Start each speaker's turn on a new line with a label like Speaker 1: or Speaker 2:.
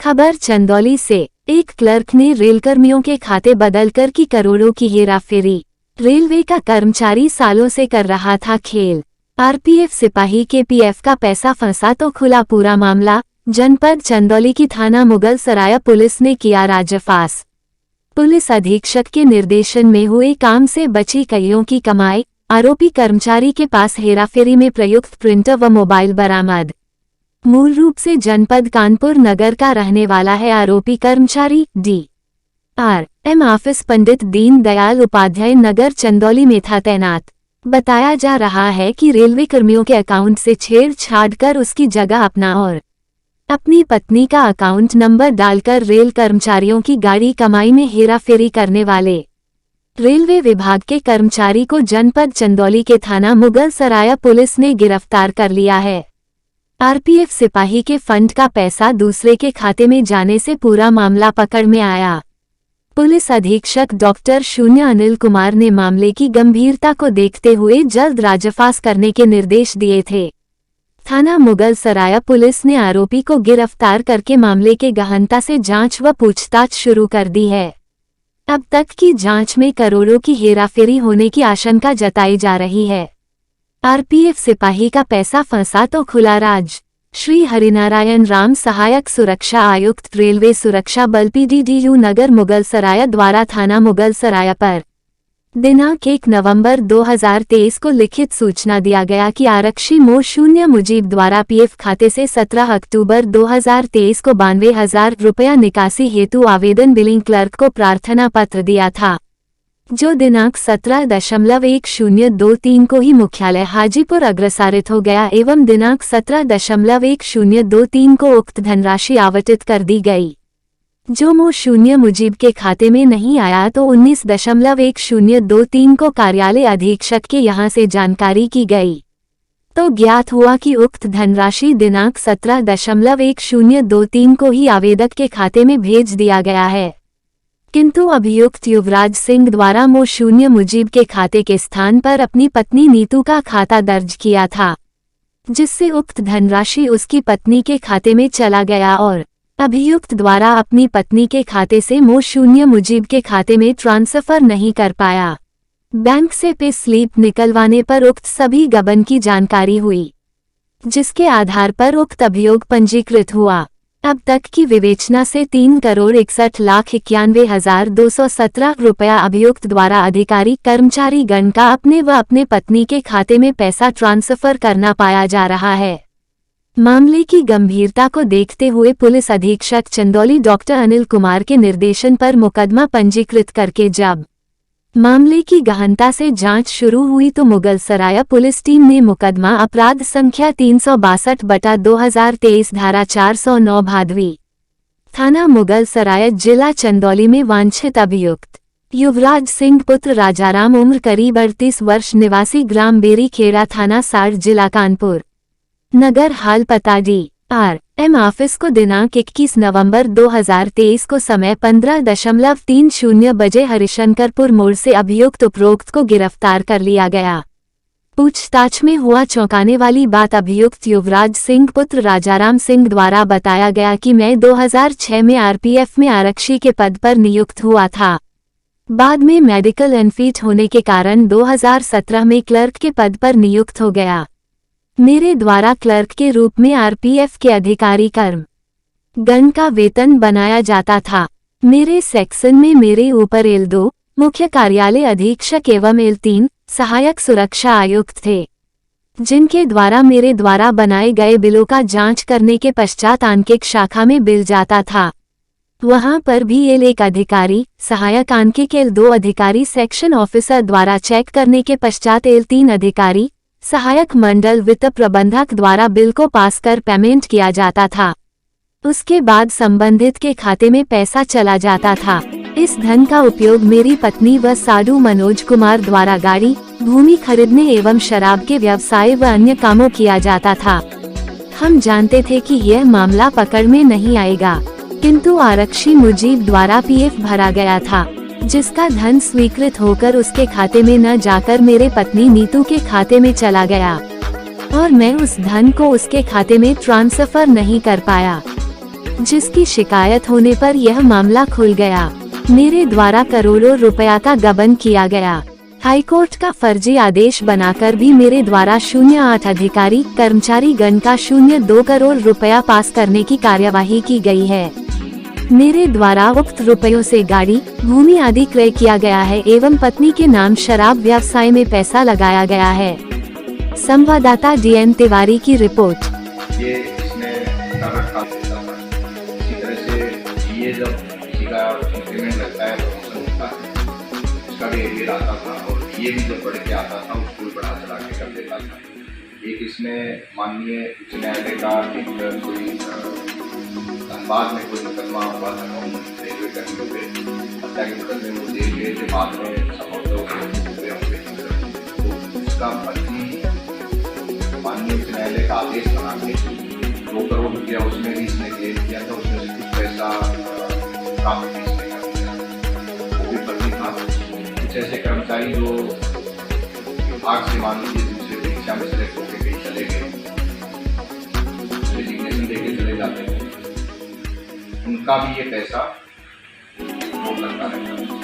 Speaker 1: खबर चंदौली से। एक क्लर्क ने रेलकर्मियों के खाते बदलकर की करोड़ों की हेराफेरी। रेलवे का कर्मचारी सालों से कर रहा था खेल। आरपीएफ सिपाही के पीएफ का पैसा फंसा तो खुला पूरा मामला। जनपद चंदौली की थाना मुगल सराय पुलिस ने किया राजफास। पुलिस अधीक्षक के निर्देशन में हुए काम से बची कईयों की कमाई। आरोपी कर्मचारी के पास हेराफेरी में प्रयुक्त प्रिंटर व मोबाइल बरामद। मूल रूप से जनपद कानपुर नगर का रहने वाला है आरोपी कर्मचारी। डी.आर.एम. ऑफिस पंडित दीन दयाल उपाध्याय नगर चंदौली में था तैनात। बताया जा रहा है कि रेलवे कर्मियों के अकाउंट से छेड़छाड़ कर उसकी जगह अपना और अपनी पत्नी का अकाउंट नंबर डालकर रेल कर्मचारियों की गाड़ी कमाई में हेराफेरी करने वाले रेलवे विभाग के कर्मचारी को जनपद चंदौली के थाना मुगल सराय पुलिस ने गिरफ्तार कर लिया है। आरपीएफ सिपाही के फंड का पैसा दूसरे के खाते में जाने से पूरा मामला पकड़ में आया। पुलिस अधीक्षक डॉक्टर शून्य अनिल कुमार ने मामले की गंभीरता को देखते हुए जल्द राजफास करने के निर्देश दिए थे। थाना मुगल सराय पुलिस ने आरोपी को गिरफ्तार करके मामले के गहनता से जांच व पूछताछ शुरू कर दी है। अब तक की जांच में करोड़ों की हेराफेरी होने की आशंका जताई जा रही है। आरपीएफ सिपाही का पैसा फंसा तो खुला राज। श्री हरिनारायण राम सहायक सुरक्षा आयुक्त रेलवे सुरक्षा बल पीडीडीयू नगर मुगल सराय द्वारा थाना मुगल सराय पर दिनांक 1 नवंबर 2023 को लिखित सूचना दिया गया कि आरक्षी मो शून्य मुजीब द्वारा पीएफ खाते से 17 अक्टूबर 2023 को 92,000 रुपया निकासी हेतु आवेदन बिलिंग क्लर्क को प्रार्थना पत्र दिया था, जो दिनांक 17.1023 को ही मुख्यालय हाजीपुर अग्रसारित हो गया एवं दिनांक 17.1023 को उक्त धनराशि आवंटित कर दी गई, जो मो शून्य मुजीब के खाते में नहीं आया तो 19.1023 को कार्यालय अधीक्षक के यहां से जानकारी की गई तो ज्ञात हुआ कि उक्त धनराशि दिनांक 17.1023 को ही आवेदक के खाते में भेज दिया गया है, किंतु अभियुक्त युवराज सिंह द्वारा मो शून्य मुजीब के खाते के स्थान पर अपनी पत्नी नीतू का खाता दर्ज किया था, जिससे उक्त धनराशि उसकी पत्नी के खाते में चला गया और अभियुक्त द्वारा अपनी पत्नी के खाते से मो शून्य मुजीब के खाते में ट्रांसफर नहीं कर पाया। बैंक से पे स्लिप निकलवाने पर उक्त सभी गबन की जानकारी हुई, जिसके आधार पर उक्त अभियोग पंजीकृत हुआ। अब तक की विवेचना से 3,61,91,217 रुपया अभियुक्त द्वारा अधिकारी कर्मचारी गण का अपने व अपने पत्नी के खाते में पैसा ट्रांसफर करना पाया जा रहा है। मामले की गंभीरता को देखते हुए पुलिस अधीक्षक चंदौली डॉक्टर अनिल कुमार के निर्देशन पर मुकदमा पंजीकृत करके जब मामले की गहनता से जांच शुरू हुई तो मुगल सराय पुलिस टीम ने मुकदमा अपराध संख्या 362/2023 धारा 409 भादवी थाना मुगल सराय जिला चंदौली में वांछित अभियुक्त युवराज सिंह पुत्र राजाराम उम्र करीब 38 वर्ष निवासी ग्राम बेरी खेड़ा थाना साड़ जिला कानपुर नगर हाल पता डी.आर.एम. ऑफिस को दिनांक 21 नवंबर 2023 को समय 15:30 बजे हरिशंकरपुर मोड़ से अभियुक्त उपरोक्त को गिरफ्तार कर लिया गया। पूछताछ में हुआ चौंकाने वाली बात अभियुक्त युवराज सिंह पुत्र राजाराम सिंह द्वारा बताया गया कि मैं 2006 में आरपीएफ में आरक्षी के पद पर नियुक्त हुआ था। बाद में मेडिकल अनफिट होने के कारण 2017 में क्लर्क के पद पर नियुक्त हो गया। मेरे द्वारा क्लर्क के रूप में आरपीएफ के अधिकारी कर्म गण का वेतन बनाया जाता था। मेरे सेक्शन में मेरे ऊपर L2 मुख्य कार्यालय अधीक्षक एवं L3 सहायक सुरक्षा आयुक्त थे, जिनके द्वारा मेरे द्वारा बनाए गए बिलों का जांच करने के पश्चात आंकिक शाखा में बिल जाता था। वहां पर भी L1 अधिकारी सहायक आंकिक L2 अधिकारी सेक्शन ऑफिसर द्वारा चेक करने के पश्चात L3 अधिकारी सहायक मंडल वित्त प्रबंधक द्वारा बिल को पास कर पेमेंट किया जाता था। उसके बाद संबंधित के खाते में पैसा चला जाता था। इस धन का उपयोग मेरी पत्नी व साधु मनोज कुमार द्वारा गाड़ी, भूमि खरीदने एवं शराब के व्यवसाय व अन्य कामों किया जाता था। हम जानते थे कि यह मामला पकड़ में नहीं आएगा, किंतु आरक्षी मुजीब द्वारा पीएफ भरा गया था, जिसका धन स्वीकृत होकर उसके खाते में न जाकर मेरे पत्नी नीतू के खाते में चला गया और मैं उस धन को उसके खाते में ट्रांसफर नहीं कर पाया। जिसकी शिकायत होने पर यह मामला खुल गया। मेरे द्वारा करोड़ों रुपया का गबन किया गया। हाईकोर्ट का फर्जी आदेश बनाकर भी मेरे द्वारा 08 अधिकारी कर्मचारी गण का 02 करोड़ रुपया पास करने की कार्यवाही की गई है। मेरे द्वारा उक्त रुपयों से गाड़ी, भूमि आदि क्रय किया गया है एवं पत्नी के नाम शराब व्यवसाय में पैसा लगाया गया है। संवाददाता DN तिवारी की रिपोर्ट।
Speaker 2: ये इसने कर रखा था। इसी तरह से ये जब किसी का इंक्रीमेंट लगता है, प्रमोशन होता है, उसका भी एरियर आता था और ये भी जब बढ़ के आता था उसको भी बढ़ा चढ़ा के कर देता था। एक इसने माननीय उच्च न्यायालय का एक कोई धनबाद में कोई मुकदमा हुआ था रेलवे कर्मियों पे, हत्या के मुकदमे में जेल गए थे, बाद में संभवतः तो उसका फर्जी माननीय उच्च न्यायालय का आदेश बना के 2 करोड़ रुपया उसमें भी इसने क्लेम किया था। उसमें से कुछ पैसा प्राप्त भी इसने कर दिया, वो भी फर्जी था। कुछ ऐसे कर्मचारी जो विभाग से मान लीजिए दूसरे परीक्षा में सेलेक्ट होकर कहीं चले गए, रेजिग्नेशन देके चले जाते हैं, उनका भी ये पैसा वो लगता रहता है।